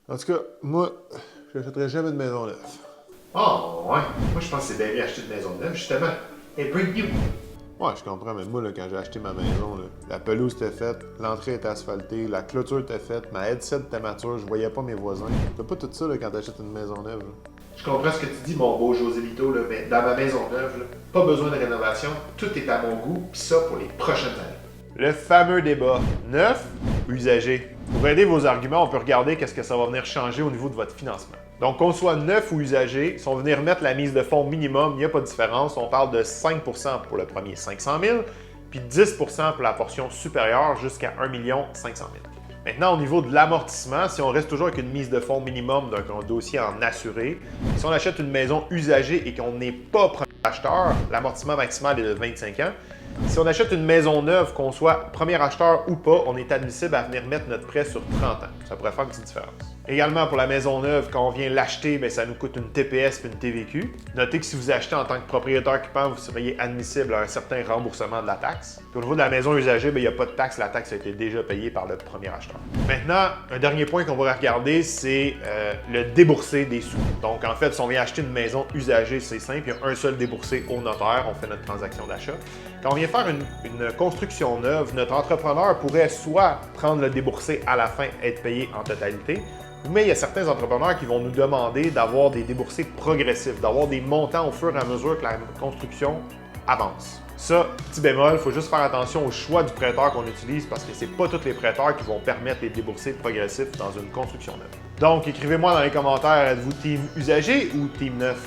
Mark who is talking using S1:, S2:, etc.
S1: En tout cas, moi, je n'achèterai jamais de maison neuve.
S2: Oh, ouais. Moi, je pense que c'est bien mieux acheter une maison neuve, justement. Et brand new.
S1: Ouais, je comprends, mais moi, là, quand j'ai acheté ma maison, là, la pelouse était faite, l'entrée était asphaltée, la clôture était faite, ma headset était mature, je voyais pas mes voisins. T'as pas tout ça là, quand t'achètes une maison neuve. Là.
S2: Je comprends ce que tu dis, mon beau José Lito, là, mais dans ma maison neuve, là, pas besoin de rénovation, tout est à mon goût, pis ça pour les prochaines années.
S3: Le fameux débat, neuf ou usagé? Pour aider vos arguments, on peut regarder qu'est-ce que ça va venir changer au niveau de votre financement. Donc, qu'on soit neuf ou usagé, si on venait remettre la mise de fonds minimum, il n'y a pas de différence. On parle de 5 pour le premier 500 000, puis 10 pour la portion supérieure jusqu'à 1 500 000. Maintenant, au niveau de l'amortissement, si on reste toujours avec une mise de fonds minimum d'un dossier en assuré, si on achète une maison usagée et qu'on n'est pas premier acheteur, l'amortissement maximal est de 25 ans. Si on achète une maison neuve, qu'on soit premier acheteur ou pas, on est admissible à venir mettre notre prêt sur 30 ans. Ça pourrait faire une petite différence. Également, pour la maison neuve, quand on vient l'acheter, ça nous coûte une TPS et une TVQ. Notez que si vous achetez en tant que propriétaire occupant, vous seriez admissible à un certain remboursement de la taxe. Puis au niveau de la maison usagée, il n'y a pas de taxe. La taxe a été déjà payée par le premier acheteur. Maintenant, un dernier point qu'on va regarder, c'est le déboursé des sous. Donc, en fait, si on vient acheter une maison usagée, c'est simple. Il y a un seul déboursé au notaire. On fait notre transaction d'achat. Quand on vient faire une construction neuve, notre entrepreneur pourrait soit prendre le déboursé à la fin et être payé en totalité, mais il y a certains entrepreneurs qui vont nous demander d'avoir des déboursés progressifs, d'avoir des montants au fur et à mesure que la construction avance. Ça, petit bémol, il faut juste faire attention au choix du prêteur qu'on utilise parce que ce n'est pas tous les prêteurs qui vont permettre les déboursés progressifs dans une construction neuve. Donc, écrivez-moi dans les commentaires, êtes-vous team usagé ou team neuf?